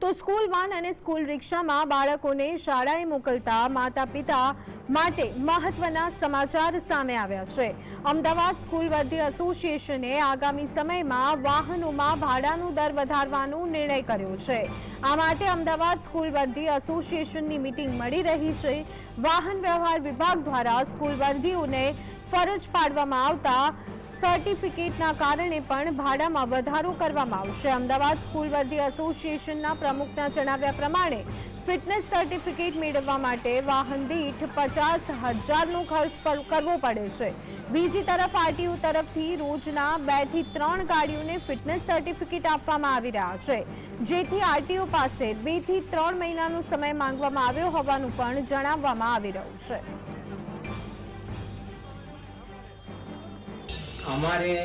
તો school van અને school રિક્ષામાં બાળકોને શાળાએ મોકલતા માતા પિતા માટે મહત્વના સમાચાર સામે આવ્યા છે। અમદાવાદ સ્કૂલ વર્ધી એસોસિએશને આગામી સમયમાં વાહનોમાં ભાડાનો દર વધારવાનો નિર્ણય કર્યો છે। આ માટે અમદાવાદ સ્કૂલ વર્ધી એસોસિએશનની મીટિંગ મળી રહી છે। વાહન વ્યવહાર વિભાગ દ્વારા સ્કૂલ વર્ધીઓને ફરજ પાડવામાં આવતા સર્ટિફિકેટના કારણે પણ ભાડામાં વધારો કરવામાં આવશે। અમદાવાદ સ્કૂલ વર્ધી એસોસિએશનના પ્રમુખના જણાવ્યા પ્રમાણે ફિટનેસ સર્ટિફિકેટ મેળવવા માટે વાહન દીઠ 50,000નો ખર્ચ કરવો પડે છે। બીજી તરફ આરટીઓ તરફથી રોજના 2 થી 3 ગાડીઓને ફિટનેસ સર્ટિફિકેટ આપવામાં આવી રહ્યા છે, જેથી આરટીઓ પાસે 2 થી 3 મહિનાનો સમય માંગવામાં આવ્યો હોવાનું પણ જણાવવામાં આવી રહ્યું છે। અમારે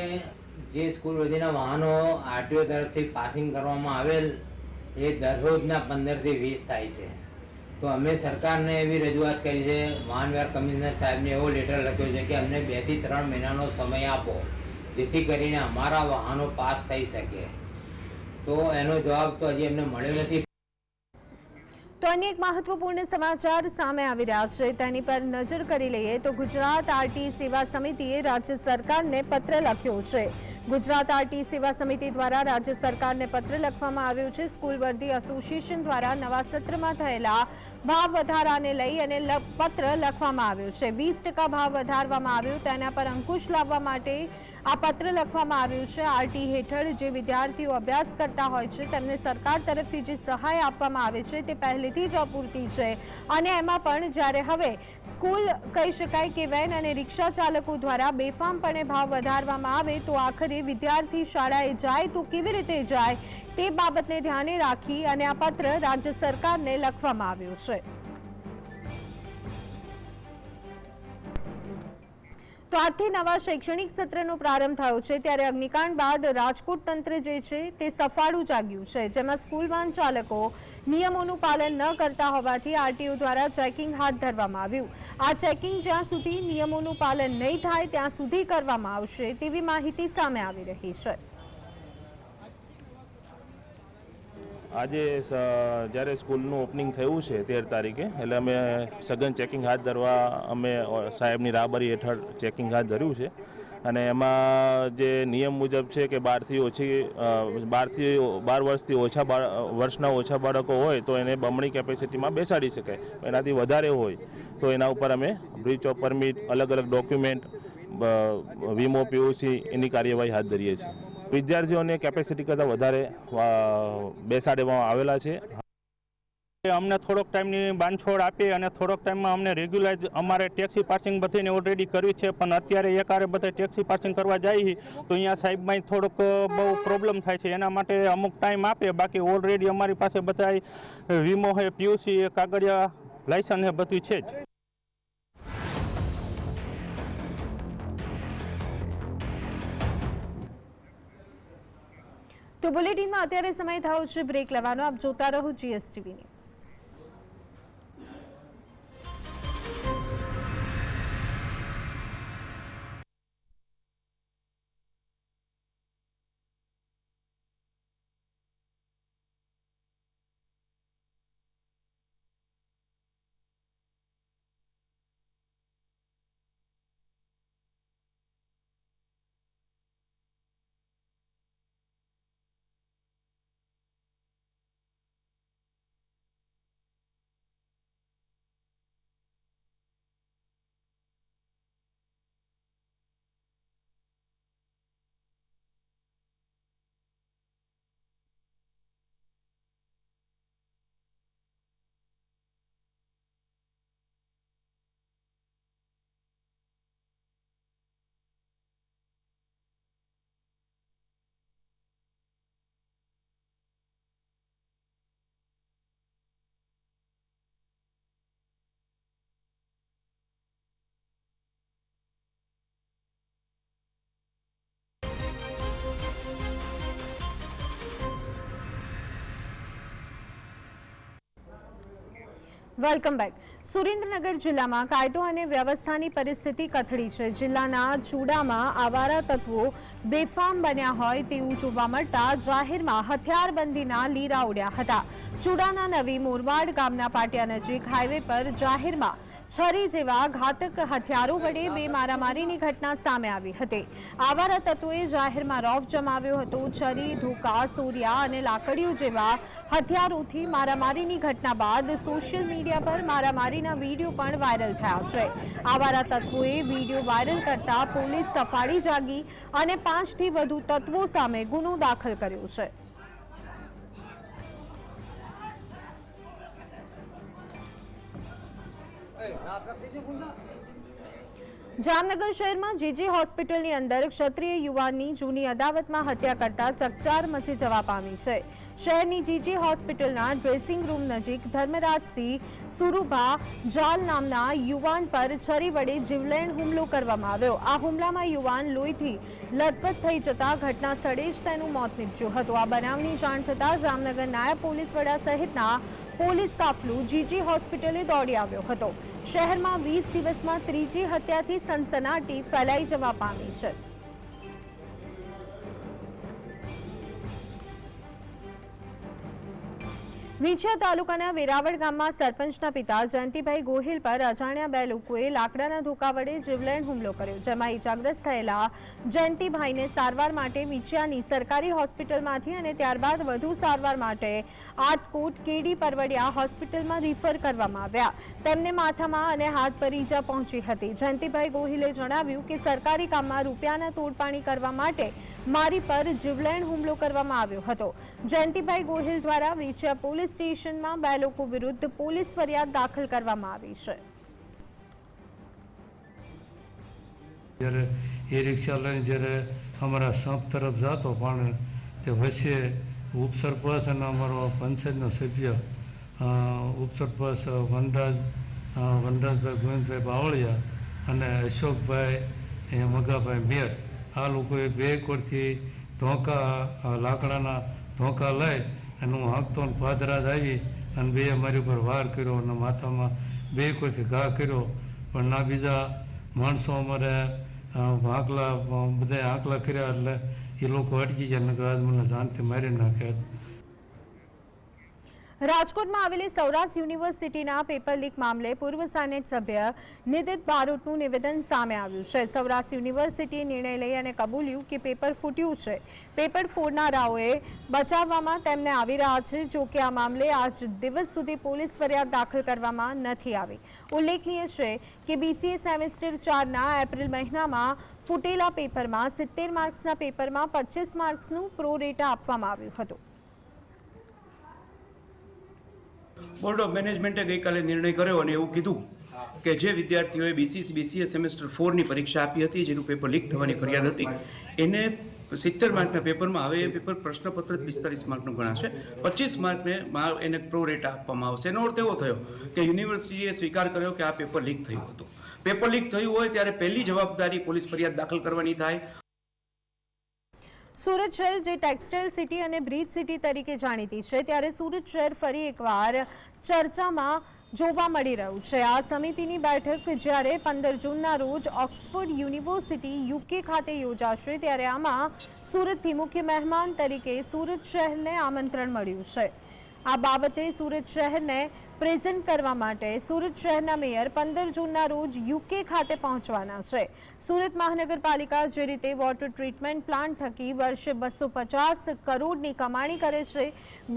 જે સ્કૂલ વર્ધીના વાહનો આરટીઓ તરફથી પાસિંગ કરવામાં આવેલ એ દરરોજના 15 થી 20 થાય છે। તો અમે સરકારને એવી રજૂઆત કરી છે, વાહન વ્યવહાર કમિશનર સાહેબને એવો લેટર લખ્યો છે કે અમને 2 થી 3 મહિનાનો સમય આપો, જેથી કરીને અમારા વાહનો પાસ થઈ શકે। તો એનો જવાબ તો હજી અમને મળ્યો નથી। તો અન્ય એક મહત્વપૂર્ણ સમાચાર સામે આવી રહ્યા છે, તેની પર નજર કરી લઈએ તો ગુજરાત આરટી સેવા સમિતિએ રાજ્ય સરકારને પત્ર લખ્યો છે। ગુજરાત આરટી સેવા સમિતિ દ્વારા રાજ્ય સરકારને પત્ર લખવામાં આવ્યો છે। સ્કૂલ વર્ધી એસોસિએશન દ્વારા નવા સત્રમાં થયેલા ભાવ વધારાને લઈ અને પત્ર લખવામાં આવ્યો છે। 20% ભાવ વધારવામાં આવ્યો, તેના પર અંકુશ લાવવા માટે આ પત્ર લખવામાં આવ્યું છે। આરટી હેઠળ જે વિદ્યાર્થીઓ અભ્યાસ કરતા હોય છે તેમને સરકાર તરફથી જે સહાય આપવામાં આવે છે તે પહેલેથી જ અપૂરતી છે, અને એમાં પણ જ્યારે હવે સ્કૂલ કહી શકાય કે વેન અને રિક્ષા ચાલકો દ્વારા બેફામપણે ભાવ વધારવામાં આવે તો આખરે વિદ્યાર્થી શાળાએ જાય તો કેવી રીતે જાય તે બાબતને ધ્યાને રાખી અને આ પત્ર રાજ્ય સરકારને લખવામાં આવ્યો છે। તો આજથી નવા શૈક્ષણિક સત્રનો પ્રારંભ થયો છે, ત્યારે અગ્નિકાંડ બાદ રાજકોટ તંત્ર જે છે તે સફાળું જાગ્યું છે, જેમાં સ્કૂલ વાન ચાલકો નિયમોનું પાલન ન કરતા હોવાથી આરટીઓ દ્વારા ચેકિંગ હાથ ધરવામાં આવ્યું। આ ચેકિંગ જ્યાં સુધી નિયમોનું પાલન નહીં થાય ત્યાં સુધી કરવામાં આવશે તેવી માહિતી સામે આવી રહી છે। આજે જ્યારે સ્કૂલનું ઓપનિંગ થયું છે 13 તારીખે, એટલે અમે સઘન ચેકિંગ હાથ ધરવા અમે સાહેબની રાહબરી હેઠળ ચેકિંગ હાથ ધર્યું છે। અને એમાં જે નિયમ મુજબ છે કે 12 વર્ષથી વર્ષના ઓછા બાળકો હોય તો એને બમણી કેપેસિટીમાં બેસાડી શકાય, એનાથી વધારે હોય તો એના ઉપર અમે બ્રીચ ઓફ પરમિટ, અલગ અલગ ડોક્યુમેન્ટ, વીમો, પીયુસી એની કાર્યવાહી હાથ ધરીએ છીએ। વિદ્યાર્થીઓને કેપેસિટી કરતાં વધારે બેસાડવામાં આવેલા છે। અમને થોડોક ટાઈમની બાંધછોડ આપી અને થોડોક ટાઈમમાં અમને રેગ્યુલાઇઝ અમારે ટેક્સી પાસિંગ બધીને ઓલરેડી કરવી છે, પણ અત્યારે એકારે બધા ટેક્સી પાસિંગ કરવા જાય તો અહીંયા સાહેબમાં થોડોક બહુ પ્રોબ્લેમ થાય છે, એના માટે અમુક ટાઈમ આપે। બાકી ઓલરેડી અમારી પાસે બધા વીમો છે, પીયુસી, કાગળિયા, લાયસન્સ છે, બધું છે જ। તો બુલેટિનમાં અત્યારે સમય થયો છે બ્રેક લેવાનો। આપ જોતા રહો GSTV news. Welcome back. Surendranagar જિલ્લામાં કાયદો અને વ્યવસ્થાની પરિસ્થિતિ કથળી છે. જિલ્લાના ચૂડામાં આવારા તત્વો બેફામ બન્યા હોય તેવું જોવા મળતા જાહેરમાં હથિયારબંધીના લીરા ઉડ્યા હતા. ચૂડાના નવી મોરવાડ ગામના પાટિયા નજીક હાઈવે પર જાહેરમાં છરી જેવા ઘાતક હથિયારો વડે બે મારામારીની ઘટના સામે આવી હતી. આવારા તત્વોએ જાહેરમાં રોફ જમાવ્યો હતો. છરી, ધોકા, સોરિયા અને લાકડીઓ જેવા હથિયારોથી મારામારીની ઘટના બાદ સોશિયલ મીડિયા પર મારામારીના વિડીયો પણ વાયરલ થયા છે. આવારા તત્વોએ વિડીયો વાયરલ કરતા પોલીસ સફાળી જાગી અને 5 થી વધુ તત્વો સામે ગુનો દાખલ કર્યો છે. જામનગર શહેરમાં જીજી હોસ્પિટલની અંદર ક્ષત્રિય યુવાનની જૂની અદાવતમાં હત્યા કરતા ચકચાર મચી જવા પામી છે. શહેરની જીજી હોસ્પિટલના ડ્રેસિંગ રૂમ નજીક ધર્મરાજસિંહ સુરુભા જાલ નામના યુવાન પર છરી વડે જીવલેણ હુમલો કરવામાં આવ્યો. આ હુમલામાં યુવાન લોહીથી લથપથ થઈ જતા ઘટના સ્થળે જ તેનું મોત નીપજ્યું હતું. આ બનાવની જાણ થતાં જામનગર નાયબ પોલીસ વડા સહિતના પોલીસ કાફલો જીજી હોસ્પિટલે દોડી આવ્યો હતો. શહેરમાં 20 દિવસમાં ત્રીજી હત્યાથી સનસનાટી ફેલાઈ જવા પામી છે. વિંછિયા તાલુકાના વેરાવળ ગામમાં સરપંચના પિતા જયંતિભાઈ ગોહિલ પર અજાણ્યા બે લોકોએ લાકડાના ધોકા વડે જીવલેણ હુમલો કર્યો. જેમાં ઇજાગ્રસ્ત થયેલા જયંતિભાઈને સારવાર માટે વિંછિયાની સરકારી હોસ્પિટલમાંથી અને ત્યારબાદ વધુ સારવાર માટે આટકોટ કેડી પરવડિયા હોસ્પિટલમાં રિફર કરવામાં આવ્યા. તેમને માથામાં અને હાથ પર ઈજા પહોંચી હતી. જયંતિભાઈ ગોહિલે જણાવ્યું કે સરકારી કામમાં રૂપિયાના તોડપાણી કરવા માટે મારી પર જીવલેણ હુમલો કરવામાં આવ્યો હતો. જયંતિભાઈ ગોહિલ દ્વારા વિંછિયા પોલીસ સ્ટેશનમાં બે લોકો વિરુદ્ધ પોલીસ ફરિયાદ દાખલ કરવામાં આવી છે. જ્યારે એ રિક્ષા લઈને જ્યારે અમારા સંપ તરફ જતો પણ તે વચ્ચે ઉપસરપંચ અને અમારો પંચાયતનો સભ્ય ઉપસરપંચ વનરાજભાઈ ગોવિંદભાઈ બાવળિયા અને અશોકભાઈ મગાભાઈ મેર આ લોકોએ બે કોરથી ધોકા લાકડાના ધોકા લઈ અને હું હાંકતો પાદરાજ આવી અને બે મારી ઉપર વાર કર્યો અને માથામાં બે કોરથી ઘા કર્યો. પણ ના બીજા માણસો અમારે બધા આંકલા કર્યા એટલે એ લોકો અટકી ગયા. નગરાજ મને શાંતિ મારી નાખ્યા. રાજકોટમાં આવેલી સૌરાષ્ટ્ર યુનિવર્સિટીના પેપર લીક મામલે પૂર્વ સેનેટ સભ્ય નિદિત બારોટનું નિવેદન સામે આવ્યું છે. સૌરાષ્ટ્ર યુનિવર્સિટીએ નિર્ણય લઈ અને કબૂલ્યું કે પેપર ફૂટ્યું છે. પેપર ફોડનારાઓએ બચાવવામાં તેમને આવી રહ્યા છે. જો કે આ મામલે આજ દિવસ સુધી પોલીસ ફરિયાદ દાખલ કરવામાં નથી આવી. ઉલ્લેખનીય છે કે બીસીએ સેમેસ્ટર 4ના એપ્રિલ મહિનામાં ફૂટેલા પેપરમાં 70 માર્ક્સના પેપરમાં 25 માર્ક્સનું પ્રો રેટા આપવામાં આવ્યું હતું. બોર્ડ ઓફ મેનેજમેન્ટે ગઈકાલે નિર્ણય કર્યો અને એવું કીધું કે જે વિદ્યાર્થીઓએ બીસીએ સેમેસ્ટર 4ની પરીક્ષા આપી હતી, જેનું પેપર લીક થવાની ફરિયાદ હતી, એને 70 માર્કના પેપરમાં હવે એ પેપર પ્રશ્નપત્ર 45 માર્કનું ગણાશે. 25 માર્કને એને પ્રો રેટા આપવામાં આવશે. એનો અર્થ એવો થયો કે યુનિવર્સિટીએ સ્વીકાર કર્યો કે આ પેપર લીક થયું હતું. પેપર લીક થયું હોય ત્યારે પહેલી જવાબદારી પોલીસ ફરિયાદ દાખલ કરવાની થાય. સુરત શહેર જે ટેક્સટાઇલ સિટી અને બ્રિજ સિટી તરીકે જાણીતી છે, ત્યારે સુરત શહેર ફરી એકવાર ચર્ચામાં જોવા મળી રહ્યું છે. આ સમિતિની બેઠક જ્યારે 15 જૂનના રોજ ઓક્સફર્ડ યુનિવર્સિટી યુકે ખાતે યોજાશે, ત્યારે આમાં સુરતથી મુખ્ય મહેમાન તરીકે સુરત શહેરને આમંત્રણ મળ્યું છે. આ બાબતે સુરત શહેરને પ્રેઝન્ટ કરવા માટે સુરત શહેરના મેયર 15 જૂનના રોજ યુકે ખાતે પહોંચવાના છે. સુરત મહાનગરપાલિકા જે રીતે વોટર ટ્રીટમેન્ટ પ્લાન્ટ થકી વર્ષે 250 કરોડની કમાણી કરે છે,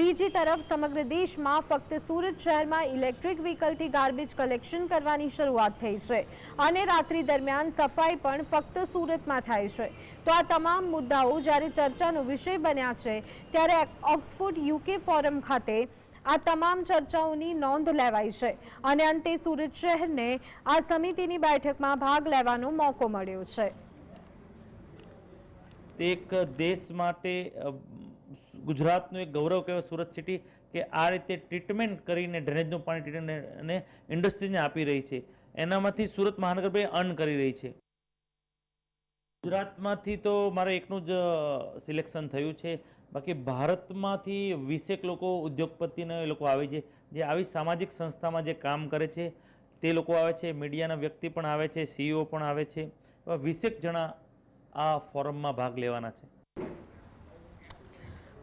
બીજી તરફ સમગ્ર દેશમાં ફક્ત સુરત શહેરમાં ઇલેક્ટ્રિક વ્હીકલથી ગાર્બેજ કલેક્શન કરવાની શરૂઆત થઈ છે અને રાત્રિ દરમિયાન સફાઈ પણ ફક્ત સુરતમાં થાય છે. તો આ તમામ મુદ્દાઓ જ્યારે ચર્ચાનો વિષય બન્યા છે, ત્યારે ઓક્સફર્ડ યુકે ફોરમ ખાતે આ તમામ ચર્ચાઓની નોંધ લેવાઈ છે અને અંતે સુરત શહેરને આ સમિતિની બેઠકમાં ભાગ લેવાનો મોકો મળ્યો છે. એક દેશ માટે ગુજરાતનું એક ગૌરવ કહેવાય સુરત સિટી કે આ રીતે ટ્રીટમેન્ટ કરીને ડ્રેનેજનું પાણી ટ્રીટમેન્ટ અને ઇન્ડસ્ટ્રીને આપી રહી છે. એનામાંથી સુરત મહાનગરપાલિકા અર્ન કરી રહી છે. ગુજરાતમાંથી તો મારે એકનું જ સિલેક્શન થયું છે. બાકી ભારતમાંથી 20 લોકો ઉદ્યોગપતિને લોકો આવે છે જે આવી સામાજિક સંસ્થામાં જે કામ કરે છે. તે લોકો આવે છે, મીડિયાના વ્યક્તિ પણ આવે છે, CEO પણ આવે છે, એવા 20 જણા આ ફોરમમાં ભાગ લેવાના છે.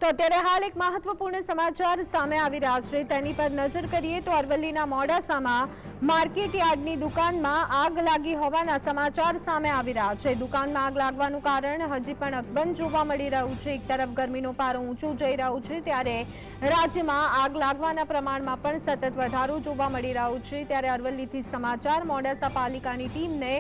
તો અત્યારે હાલ એક મહત્વપૂર્ણ સમાચાર સામે આવી રહ્યા છે, તેની પર નજર કરીએ તો અરવલ્લીના મોડાસામાં માર્કેટ યાર્ડની દુકાનમાં આગ લાગી હોવાના સમાચાર સામે આવી રહ્યા છે. દુકાનમાં આગ લાગવાનું કારણ હજી પણ અકબંધ જોવા મળી રહ્યું છે. એક તરફ ગરમીનો પારો ઊંચો જઈ રહ્યો છે, ત્યારે રાજ્યમાં આગ લાગવાના પ્રમાણમાં પણ સતત વધારો જોવા મળી રહ્યો છે. ત્યારે અરવલ્લીથી સમાચાર મોડાસા પાલિકાની ટીમને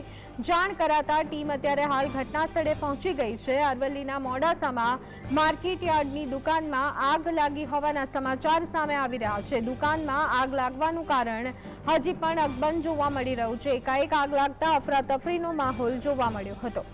જાણ કરાતા ટીમ અત્યારે હાલ ઘટના સ્થળે પહોંચી ગઈ છે. અરવલ્લીના મોડાસામાં માર્કેટ યાર્ડની દુકાનમાં આગ લાગી હોવાના સમાચાર સામે આવી રહ્યા છે. દુકાનમાં આગ લાગવાનું કારણ હજી પણ અકબંધ જોવા મળી રહ્યું છે. એકાએક આગ લાગતા અફરાતફરીનો માહોલ જોવા મળ્યો હતો.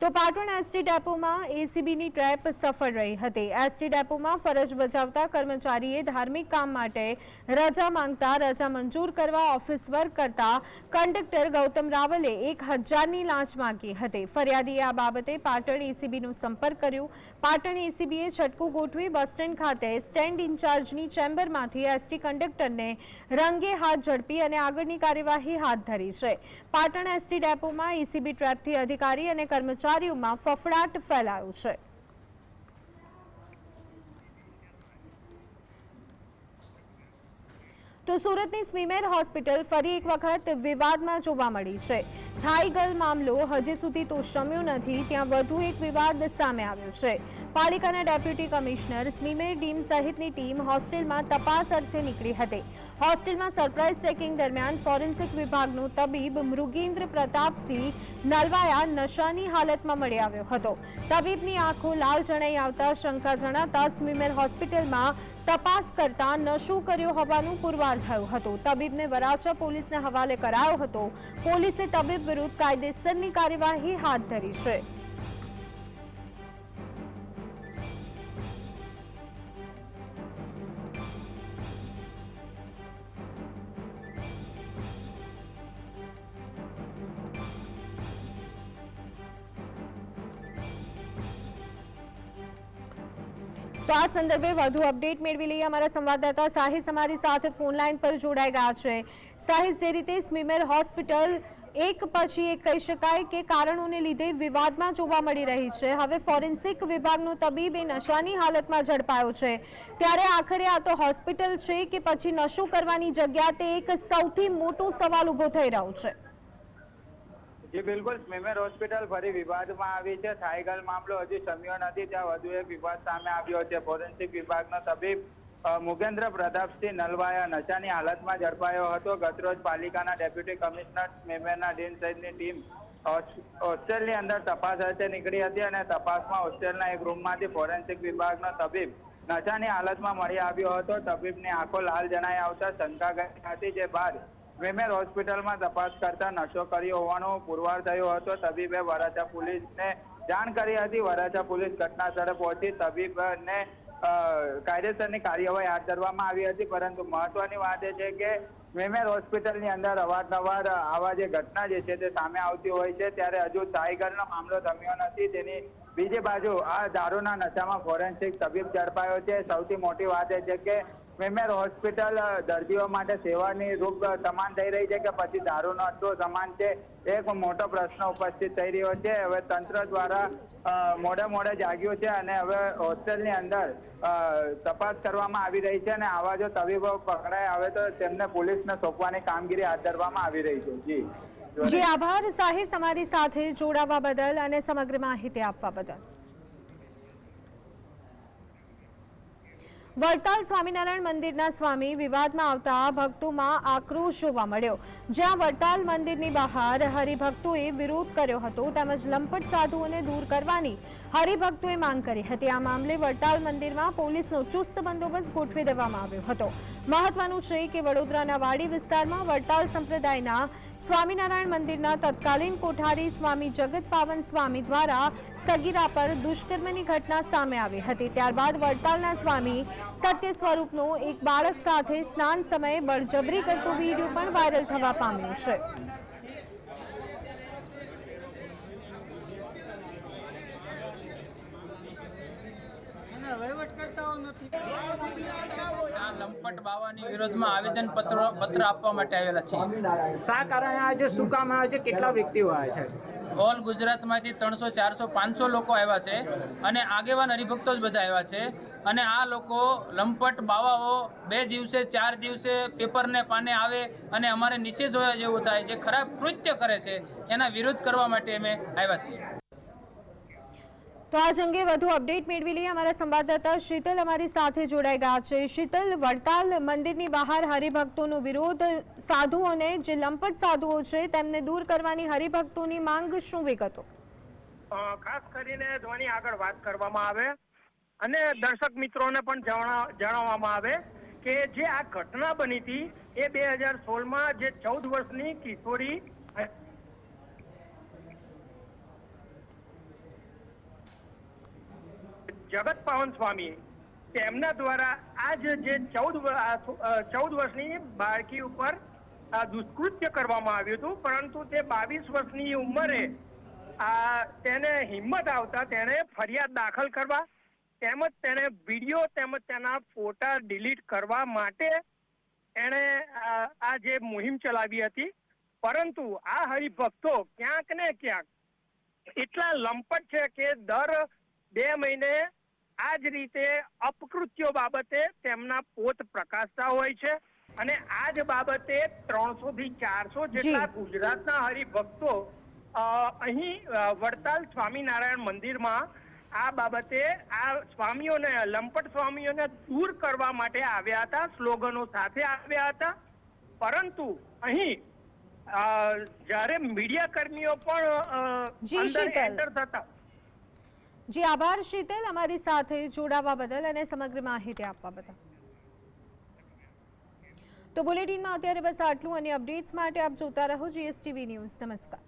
તો પાટણ એસટી ડેપોમાં એસીબીની ટ્રેપ સફળ રહી હતી. એસટી ડેપોમાં ફરજ બજાવતા કર્મચારીએ ધાર્મિક કામ માટે રજા માંગતા રજા મંજૂર કરવા ઓફિસ વર્ક કરતા કંડક્ટર ગૌતમ રાવલે 1000ની લાંચ માંગી હતી. ફરિયાદીએ આ બાબતે પાટણ એસીબીનો સંપર્ક કર્યો. પાટણ એસીબીએ છટકું ગોઠવી બસ સ્ટેન્ડ ખાતે સ્ટેન્ડ ઇન્ચાર્જની ચેમ્બરમાંથી એસટી કંડક્ટરને રંગે હાથ ઝડપી અને આગળની કાર્યવાહી હાથ ધરી છે. પાટણ એસટી ડેપોમાં એસીબી ટ્રેપથી અધિકારી અને કર્મચારીઓમાં ફફડાટ ફેલાયો છે. તો સુરતની સ્મીમેર હોસ્પિટલ ફરી એક વખત વિવાદમાં જોવા મળી છે. થાઈ ગર્લ મામલો હજી સુધી તો શમ્યો નથી, ત્યાં વધુ એક વિવાદ સામે આવ્યો છે. પાલિકાના ડેપ્યુટી કમિશનર સ્મીમેર ટીમ સહિતની ટીમ હોસ્ટેલમાં તપાસ અર્થે નીકળી હતી. હોસ્ટેલમાં સરપ્રાઇઝ ચેકિંગ દરમિયાન ફોરેન્સિક વિભાગનો તબીબ મૃગેન્દ્ર પ્રતાપસિંહ નલવાયા નશાની હાલતમાં મળી આવ્યો હતો. તબીબની આંખો લાલ જણાઈ આવતા શંકા જણાતા સ્મીમેર હોસ્પિટલમાં તપાસ કરતા નશો કર્યો હોવાનું પુરવાર થયું હતું. તબીબને વરાછા પોલીસને હવાલે કરાયો હતો. પોલીસે તબીબ વિરુદ્ધ કાયદેસરની કાર્યવાહી હાથ ધરી છે. તો આ સંદર્ભે વધુ અપડેટ મેળવી લઈએ. અમારા સંવાદદાતા સાહિસ અમારી સાથે ફોન લાઈન પર જોડાઈ ગયા છે. સાહિસ, જે રીતે સ્મીમેર હોસ્પિટલ એક પછી એક કહી શકાય કે કારણોને લીધે વિવાદમાં જોવા મળી રહી છે, હવે ફોરેન્સિક વિભાગનો તબીબ એ નશાની હાલતમાં ઝડપાયો છે, ત્યારે આખરે આ તો હોસ્પિટલ છે કે પછી નશો કરવાની જગ્યા, તે એક સૌથી મોટો સવાલ ઉભો થઈ રહ્યો છે. જી બિલકુલ, સ્મીમેર હોસ્પિટલ ફરી વિવાદમાં આવી છે. થાઈ ગર્લ મામલો હજી શમ્યો નથી, ત્યાં વધુ એક વિવાદ સામે આવ્યો છે. ફોરેન્સિક વિભાગનો તબીબ મૃગેન્દ્ર પ્રતાપસિંહ નલવાયા નશાની હાલતમાં ઝડપાયો હતો. ગતરોજ પાલિકાના ડેપ્યુટી કમિશનર સ્મીમેરના ડીન સહિતની ટીમ હોસ્ટેલની અંદર તપાસ અર્થે નીકળી હતી અને તપાસમાં હોસ્ટેલના એક રૂમમાંથી ફોરેન્સિક વિભાગનો તબીબ નશાની હાલતમાં મળી આવ્યો હતો. તબીબની આંખો લાલ જણાઈ આવતા શંકા ગઈ હતી, જે બાદ સ્મીમેર હોસ્પિટલમાં તપાસ કરતા નશો કર્યો હોવાનો પુરવાર થયો હતો. તબીબે વરાછા પોલીસને જાણ કરી હતી. વરાછા પોલીસ ઘટના સ્થળે પહોંચી તબીબને કાયદેસરની કાર્યવાહી હાથ ધરવામાં આવી હતી. પરંતુ મહત્વની વાત એ છે કે સ્મીમેર હોસ્પિટલની અંદર અવારનવાર આવા જે ઘટના જે છે તે સામે આવતી હોય છે, ત્યારે હજુ થાઈ ગર્લનો મામલો થમ્યો નથી. તેની બીજી બાજુ આ દારૂના નશામાં ફોરેન્સિક તબીબ ઝડપાયો છે. સૌથી મોટી વાત એ છે કે સ્મીમેર હોસ્પિટલ દર્દીઓ માટે સેવાની રૂપ સમાન થઈ રહી છે કે પછી દારૂનો અડ્ડો સમાન છે, એક મોટો પ્રશ્ન ઉપસ્થિત થઈ રહ્યો છે. હવે તંત્ર દ્વારા મોડે જાગ્યું છે અને હવે હોસ્ટેલની અંદર તપાસ કરવામાં આવી રહી છે અને આવા જો તબીબો પકડાય આવે તો તેમને પોલીસને સોંપવાની કામગીરી હાથ ધરવામાં આવી રહી છે. જી આભાર સાહિસ, અમારી સાથે જોડાવા બદલ અને સમગ્ર માહિતી આપવા બદલ. વડતાલ સ્વામિનારાયણ મંદિરના સ્વામી વિવાદમાં આવતા ભક્તોમાં આક્રોશ જોવા મળ્યો. જ્યાં વડતાલ મંદિરની બહાર હરિભક્તોએ વિરોધ કર્યો હતો, તેમજ લંપટ સાધુઓને દૂર કરવાની હરિભક્તોએ માંગ કરી હતી. આ મામલે વડતાલ મંદિરમાં પોલીસનો ચુસ્ત બંદોબસ્ત ગોઠવી દેવામાં આવ્યો હતો. મહત્વનું છે કે વડોદરાના વાડી વિસ્તારમાં વડતાલ સંપ્રદાયના સ્વામિનારાયણ મંદિરના તત્કાલીન કોઠારી સ્વામી જગત પાવન સ્વામી દ્વારા સગીરા પર દુષ્કર્મની ઘટના સામે આવી હતી. ત્યારબાદ વડતાલના સ્વામી સત્ય સ્વરૂપનો એક બાળક સાથે સ્નાન સમયે બળજબરી કરતો વિડીયો પણ વાયરલ થવા પામ્યો છે. આ લંપટ બાવાની વિરોધમાં આવેદન પત્ર આપવા માટે આવેલા છે. શા કારણે આજે શું કામ આવે છે, કેટલા વ્યક્તિઓ આવે છે? ઓલ ગુજરાતમાંથી 300, 400, 500 લોકો આવ્યા છે અને આગેવાન હરિભક્તો જ બધા આવ્યા છે. અને આ લોકો લંપટ બાવાઓ 2 દિવસે 4 દિવસે પેપરને પાને આવે અને અમારે નીચે જોયા જેવું થાય છે, ખરાબ કૃત્ય કરે છે, એના વિરોધ કરવા માટે અમે આવ્યા છીએ. તો આજ અંગે વધુ અપડેટ મેળવી લઈએ. અમારા સંવાદદાતા શીતલ અમારી સાથે જોડાઈ ગયા છે. શીતલ, વડતાલ મંદિરની બહાર હરિભક્તોનો વિરોધ, સાધુઓને જે લંપટ સાધુઓ છે તેમને દૂર કરવાની હરિભક્તોની માંગ, શું વિગતો? ખાસ કરીને ધ્વનિ આગળ વાત કરવામાં આવે અને દર્શક મિત્રોને પણ જણાવવામાં આવે કે જે આ ઘટના બની હતી એ 2016માં જે 14 વર્ષની કિશોરી જગત પાવન સ્વામી તેમના દ્વારા આજ જે 14 વર્ષની બાળકી ઉપર દુષ્કૃત્ય કરવામાં આવ્યું હતું, પરંતુ તે 22 વર્ષની ઉંમરે તેને હિંમત આવતા તેને ફરિયાદ દાખલ કરવા તેમજ તેને વિડીયો તેમજ તેના ફોટા ડિલીટ કરવા માટે એણે આ જે મુહિમ ચલાવી હતી. પરંતુ આ હરિભક્તો ક્યાંક ને ક્યાંક એટલા લંપટ છે કે દર 2 મહિને આ જ રીતે અપકૃત્યો બાબતે તેમના પોત પ્રકાશતા હોય છે અને આ જ બાબતે 300 થી 400 જેટલા ગુજરાતના હરિભક્તો અહીં વડતાલ સ્વામિનારાયણ મંદિરમાં આ બાબતે આ સ્વામીઓને, લંપટ સ્વામીઓને દૂર કરવા માટે આવ્યા હતા, સ્લોગનો સાથે આવ્યા હતા. પરંતુ અહીં જ્યારે મીડિયા કર્મીઓ પણ અંદર એન્ટર થતા. જી આભાર શીતલ, અમારી સાથે જોડાવા બદલ અને સમગ્ર માહિતી આપવા બદલ. તો બુલેટિનમાં અત્યારે બસ આટલું. અને અપડેટ્સ માટે આપ જોતા રહો GSTV ન્યૂઝ. નમસ્કાર.